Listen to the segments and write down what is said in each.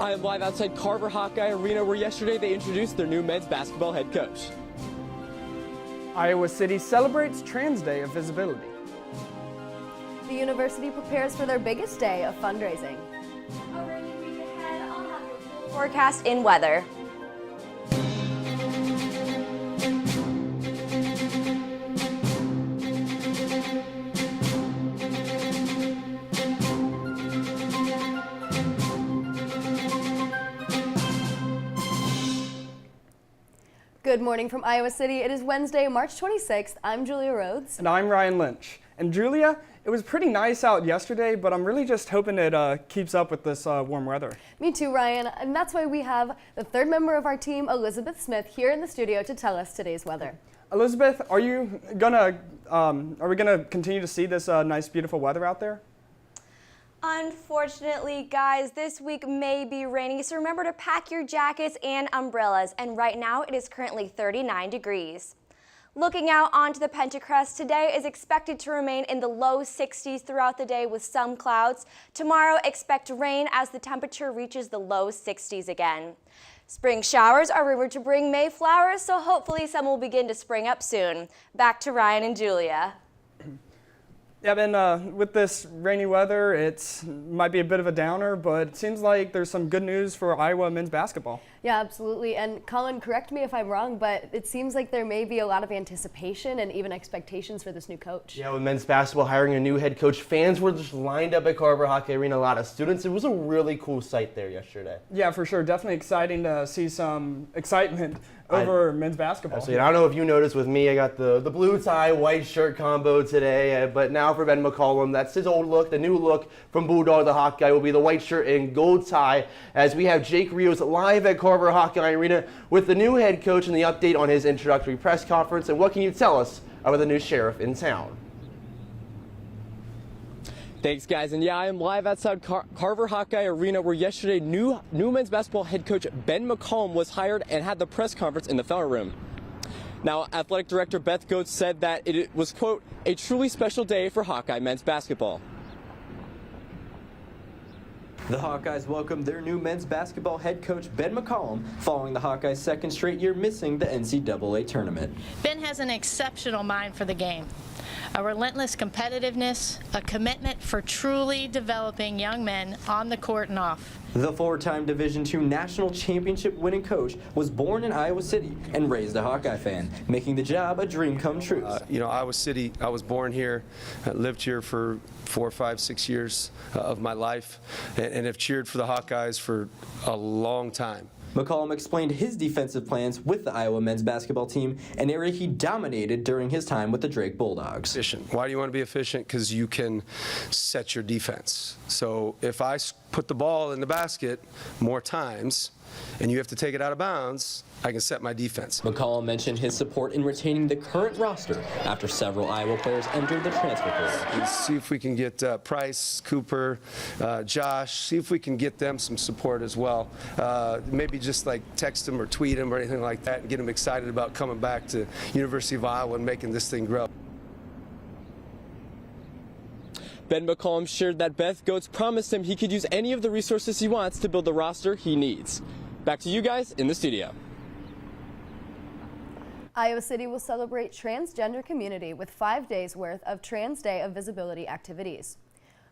I am live outside Carver Hawkeye Arena, where yesterday they introduced their new men's basketball head coach. Iowa City celebrates Trans Day of Visibility. The university prepares for their biggest day of fundraising. A rainy week ahead, I'll have your full forecast in weather. Good morning from Iowa City. It is Wednesday, March 26th. I'm Julia Rhodes. And I'm Ryan Lynch. And Julia, it was pretty nice out yesterday, but I'm really just hoping it keeps up with this warm weather. Me too, Ryan. And that's why we have the third member of our team, Elizabeth Smith, here in the studio to tell us today's weather. Elizabeth, are we gonna continue to see this nice, beautiful weather out there? Unfortunately, guys, this week may be rainy, so remember to pack your jackets and umbrellas. And right now, it is currently 39 degrees. Looking out onto the Pentacrest, today is expected to remain in the low 60s throughout the day with some clouds. Tomorrow, expect rain as the temperature reaches the low 60s again. Spring showers are rumored to bring May flowers, so hopefully some will begin to spring up soon. Back to Ryan and Julia. Yeah, Ben, with this rainy weather, it might be a bit of a downer, but it seems like there's some good news for Iowa men's basketball. Yeah, absolutely. And Colin, correct me if I'm wrong, but it seems like there may be a lot of anticipation and even expectations for this new coach. Yeah, with men's basketball hiring a new head coach, fans were just lined up at Carver Hawkeye Arena, a lot of students. It was a really cool sight there yesterday. Yeah, for sure. Definitely exciting to see some excitement over men's basketball. Absolutely. I don't know if you noticed with me, I got the blue tie, white shirt combo today, but now for Ben McCollum, that's his old look. The new look from Bulldog the Hawkeye will be the white shirt and gold tie, as we have Jake Rios live at Carver Hawkeye Arena with the new head coach and the update on his introductory press conference. And what can you tell us about the new sheriff in town? Thanks, guys. And yeah, I am live outside Carver Hawkeye Arena, where yesterday new men's basketball head coach Ben McCollum was hired and had the press conference in the Feller Room. Now, athletic director Beth Goetz said that it was, quote, a truly special day for Hawkeye men's basketball. The Hawkeyes welcomed their new men's basketball head coach, Ben McCollum, following the Hawkeyes' second straight year missing the NCAA tournament. Ben has an exceptional mind for the game, a relentless competitiveness, a commitment for truly developing young men on the court and off. The four-time Division II national championship winning coach was born in Iowa City and raised a Hawkeye fan, making the job a dream come true. Iowa City, I was born here, lived here for 4, 5, 6 years of my life, and have cheered for the Hawkeyes for a long time. McCollum explained his defensive plans with the Iowa men's basketball team, an area he dominated during his time with the Drake Bulldogs. Efficient. Why do you want to be efficient? Because you can set your defense. So if I put the ball in the basket more times and you have to take it out of bounds, I can set my defense. McCollum mentioned his support in retaining the current roster after several Iowa players entered the transfer portal. Let's see if we can get Price, Cooper, Josh, see if we can get them some support as well. Maybe just like text them or tweet them or anything like that and get them excited about coming back to University of Iowa and making this thing grow. Ben McCollum shared that Beth Goetz promised him he could use any of the resources he wants to build the roster he needs. Back to you guys in the studio. Iowa City will celebrate transgender community with 5 days worth of Trans Day of Visibility activities.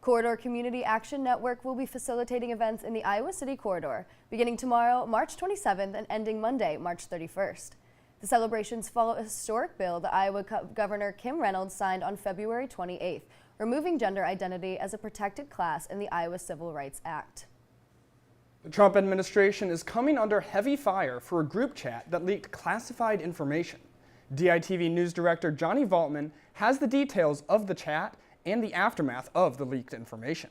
Corridor Community Action Network will be facilitating events in the Iowa City corridor beginning tomorrow, March 27th, and ending Monday, March 31st. The celebrations follow a historic bill that Iowa Governor Kim Reynolds signed on February 28th, removing gender identity as a protected class in the Iowa Civil Rights Act. The Trump administration is coming under heavy fire for a group chat that leaked classified information. DITV News Director Johnny Valtman has the details of the chat and the aftermath of the leaked information.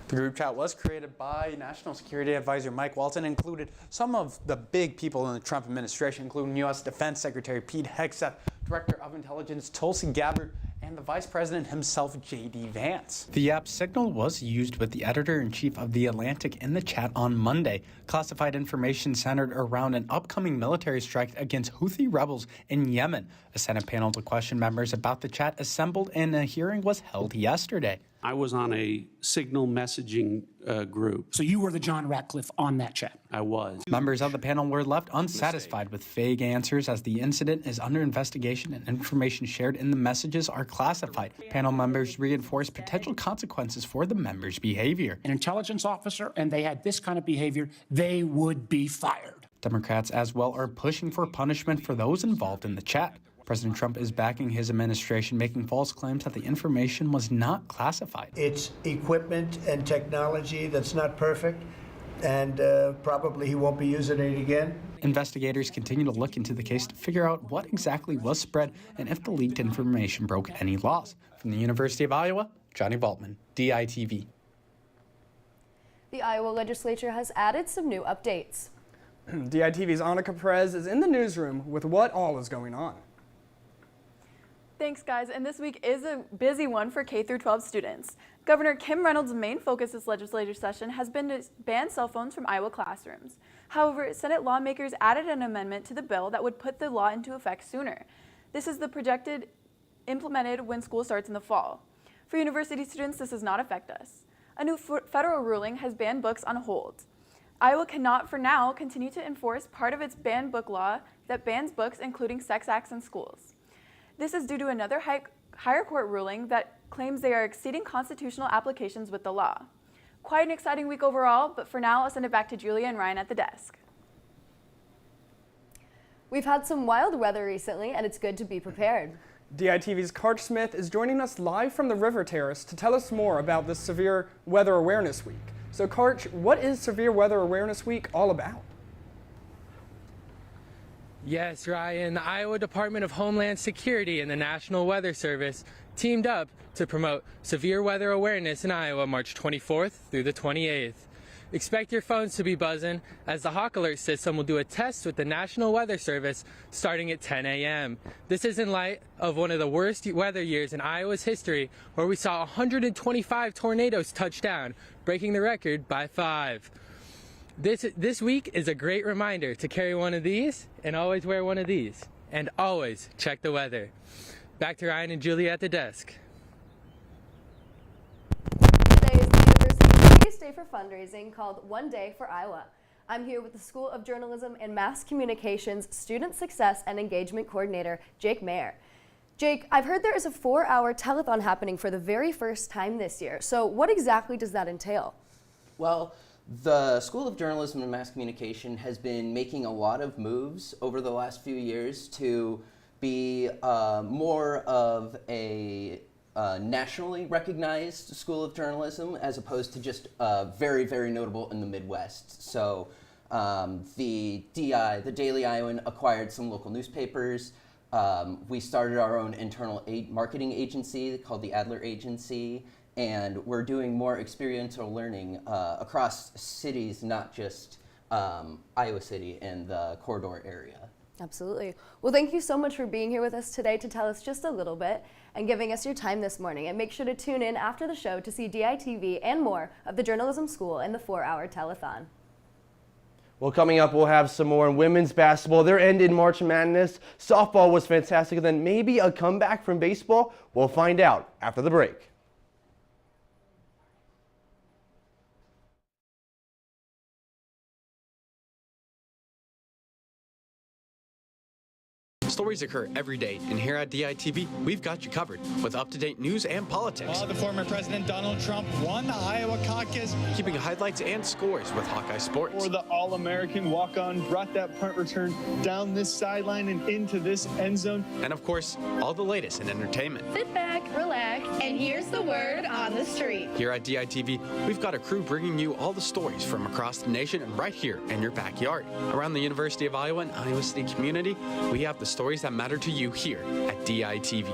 The group chat was created by National Security Advisor Mike Walton and included some of the big people in the Trump administration, including U.S. Defense Secretary Pete Hegseth, Director of Intelligence Tulsi Gabbard, and the Vice President himself, J.D. Vance. The app Signal was used with the editor-in-chief of The Atlantic in the chat on Monday. Classified information centered around an upcoming military strike against Houthi rebels in Yemen. A Senate panel to question members about the chat assembled and a hearing was held yesterday. I was on a signal messaging group. So you were the John Ratcliffe on that chat? I was. Members of the panel were left unsatisfied with vague answers as the incident is under investigation and information shared in the messages are classified. Panel members reinforced potential consequences for the members' behavior. An intelligence officer, and they had this kind of behavior, they would be fired. Democrats as well are pushing for punishment for those involved in the chat. President Trump is backing his administration, making false claims that the information was not classified. It's equipment and technology that's not perfect, and probably he won't be using it again. Investigators continue to look into the case to figure out what exactly was spread and if the leaked information broke any laws. From the University of Iowa, Johnny Valtman, DITV. The Iowa legislature has added some new updates. DITV's Annika Perez is in the newsroom with what all is going on. Thanks, guys. And this week is a busy one for K-12 students. Governor Kim Reynolds' main focus this legislature session has been to ban cell phones from Iowa classrooms. However, Senate lawmakers added an amendment to the bill that would put the law into effect sooner. This is the projected implemented when school starts in the fall. For university students, this does not affect us. A new federal ruling has banned books on hold. Iowa cannot, for now, continue to enforce part of its banned book law that bans books including sex acts in schools. This is due to another higher court ruling that claims they are exceeding constitutional applications with the law. Quite an exciting week overall, but for now, I'll send it back to Julia and Ryan at the desk. We've had some wild weather recently, and it's good to be prepared. DITV's Karch Smith is joining us live from the River Terrace to tell us more about this Severe Weather Awareness Week. So Karch, what is Severe Weather Awareness Week all about? Yes, Ryan, the Iowa Department of Homeland Security and the National Weather Service teamed up to promote severe weather awareness in Iowa March 24th through the 28th. Expect your phones to be buzzing as the Hawk Alert system will do a test with the National Weather Service starting at 10 a.m. This is in light of one of the worst weather years in Iowa's history, where we saw 125 tornadoes touch down, breaking the record by 5. This week is a great reminder to carry one of these and always wear one of these and always check the weather. Back to Ryan and Julia at the desk. Today is the university's biggest day for fundraising called One Day for Iowa. I'm here with the School of Journalism and Mass Communications Student Success and Engagement Coordinator, Jake Mayer. Jake, I've heard there is a 4-hour telethon happening for the very first time this year. So what exactly does that entail? Well, the School of Journalism and Mass Communication has been making a lot of moves over the last few years to be more of a nationally recognized school of journalism as opposed to just very, very notable in the Midwest. So the Daily Iowan acquired some local newspapers. We started our own internal marketing agency called the Adler Agency. And we're doing more experiential learning across cities, not just Iowa City and the corridor area. Absolutely. Well, thank you so much for being here with us today to tell us just a little bit and giving us your time this morning. And make sure to tune in after the show to see DITV and more of the Journalism School and the 4-hour telethon. Well, coming up, we'll have some more in women's basketball. Their end in March Madness. Softball was fantastic, and then maybe a comeback from baseball. We'll find out after the break. Stories occur every day, and here at DITV, we've got you covered with up-to-date news and politics. The former President Donald Trump won the Iowa caucus. Keeping highlights and scores with Hawkeye Sports. Or the All-American walk-on brought that punt return down this sideline and into this end zone. And of course, all the latest in entertainment. Sit back, relax, and here's the word on the street. Here at DITV, we've got a crew bringing you all the stories from across the nation and right here in your backyard. Around the University of Iowa and Iowa City community, we have the stories that matter to you here at DITV.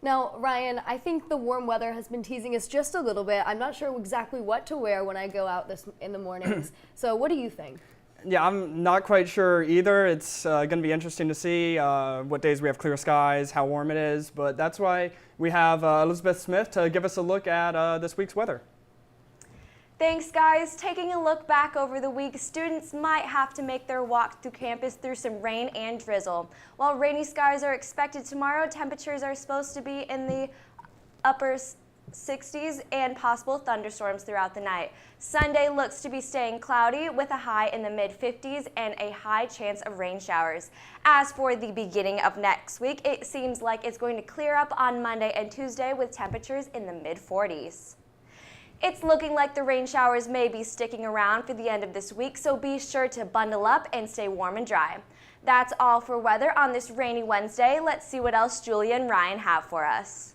Now, Ryan, I think the warm weather has been teasing us just a little bit. I'm not sure exactly what to wear when I go out in the mornings. So what do you think? Yeah, I'm not quite sure either. It's going to be interesting to see what days we have clear skies, how warm it is. But that's why we have Elizabeth Smith to give us a look at this week's weather. Thanks, guys. Taking a look back over the week, students might have to make their walk through campus through some rain and drizzle. While rainy skies are expected tomorrow, temperatures are supposed to be in the upper 60s and possible thunderstorms throughout the night. Sunday looks to be staying cloudy with a high in the mid-50s and a high chance of rain showers. As for the beginning of next week, it seems like it's going to clear up on Monday and Tuesday with temperatures in the mid-40s. It's looking like the rain showers may be sticking around for the end of this week, so be sure to bundle up and stay warm and dry. That's all for weather on this rainy Wednesday. Let's see what else Julia and Ryan have for us.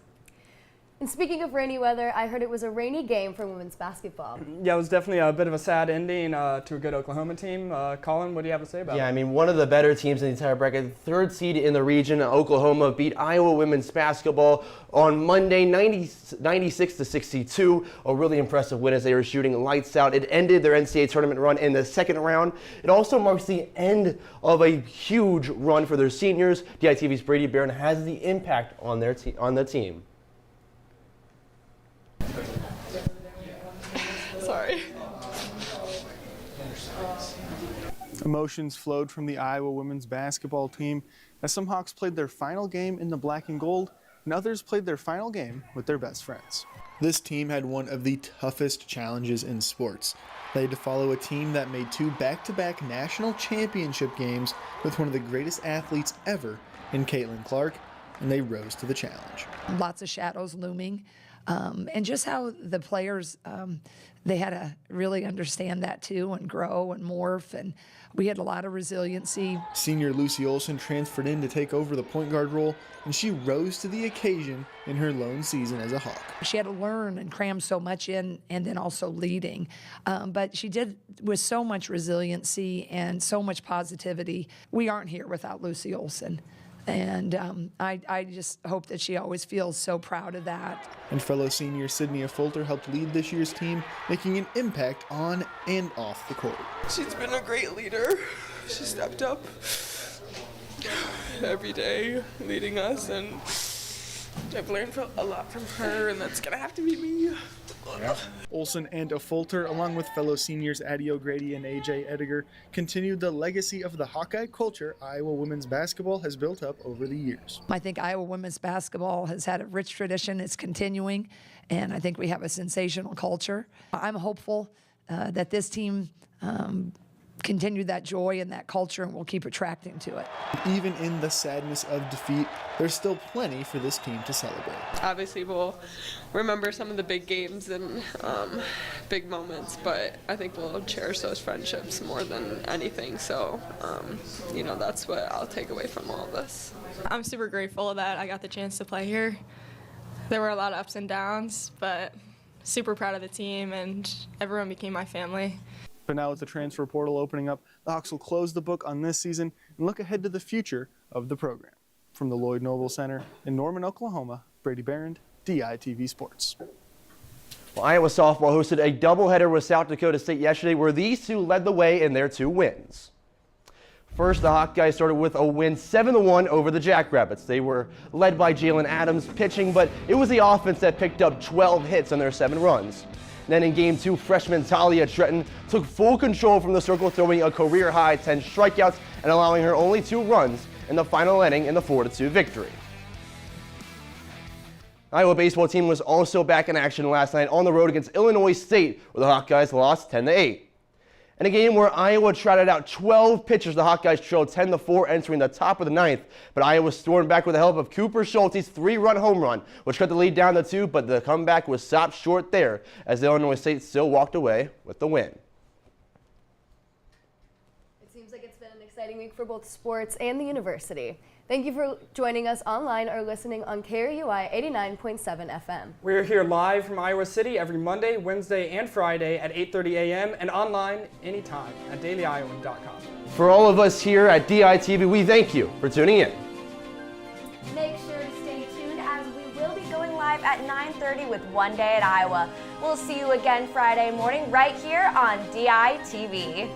And speaking of rainy weather, I heard it was a rainy game for women's basketball. Yeah, it was definitely a bit of a sad ending to a good Oklahoma team. Colin, what do you have to say about it? Yeah, I mean, one of the better teams in the entire bracket, third seed in the region, Oklahoma beat Iowa women's basketball on Monday, 96-62. A really impressive win as they were shooting lights out. It ended their NCAA tournament run in the second round. It also marks the end of a huge run for their seniors. DITV's Brady Barron has the impact on their on the team. Sorry. Emotions flowed from the Iowa women's basketball team as some Hawks played their final game in the black and gold, and others played their final game with their best friends. This team had one of the toughest challenges in sports. They had to follow a team that made 2 back-to-back national championship games with one of the greatest athletes ever in Caitlin Clark, and they rose to the challenge. Lots of shadows looming. And just how the players, they had to really understand that too and grow and morph, and we had a lot of resiliency. Senior Lucy Olson transferred in to take over the point guard role, and she rose to the occasion in her lone season as a Hawk. She had to learn and cram so much in, and then also leading. But she did with so much resiliency and so much positivity. We aren't here without Lucy Olson. And I just hope that she always feels so proud of that. And fellow senior Sydney Fulter helped lead this year's team, making an impact on and off the court. She's been a great leader. She stepped up every day leading us, and I've learned a lot from her, and that's gonna have to be me. Olson and Fulter, along with fellow seniors Addie O'Grady and AJ Ediger, continued the legacy of the Hawkeye culture Iowa women's basketball has built up over the years. I think Iowa women's basketball has had a rich tradition. It's continuing, and I think we have a sensational culture. I'm hopeful that this team continue that joy and that culture, and we'll keep attracting to it. Even in the sadness of defeat, there's still plenty for this team to celebrate. Obviously, we'll remember some of the big games and big moments, but I think we'll cherish those friendships more than anything. So, you know, that's what I'll take away from all of this. I'm super grateful that I got the chance to play here. There were a lot of ups and downs, but super proud of the team, and everyone became my family. But now with the transfer portal opening up, the Hawks will close the book on this season and look ahead to the future of the program. From the Lloyd Noble Center in Norman, Oklahoma, Brady Barron, DITV Sports. Well, Iowa softball hosted a doubleheader with South Dakota State yesterday, where these two led the way in their 2 wins. First, the Hawkeyes started with a win 7-1 over the Jackrabbits. They were led by Jalen Adams pitching, but it was the offense that picked up 12 hits on their 7 runs. Then in Game 2, freshman Talia Tretton took full control from the circle, throwing a career-high 10 strikeouts and allowing her only 2 runs in the final inning in the 4-2 victory. Iowa baseball team was also back in action last night on the road against Illinois State, where the Hawkeyes lost 10-8. In a game where Iowa trotted out 12 pitchers, the Hawkeyes trailed 10-4 entering the top of the 9th, but Iowa stormed back with the help of Cooper Schulte's 3-run home run, which cut the lead down to 2, but the comeback was stopped short there as the Illinois State still walked away with the win. It seems like it's been an exciting week for both sports and the university. Thank you for joining us online or listening on KRUI 89.7 FM. We're here live from Iowa City every Monday, Wednesday, and Friday at 8:30 a.m. and online anytime at dailyiowan.com. For all of us here at DITV, we thank you for tuning in. Make sure to stay tuned as we will be going live at 9:30 with One Day at Iowa. We'll see you again Friday morning right here on DITV.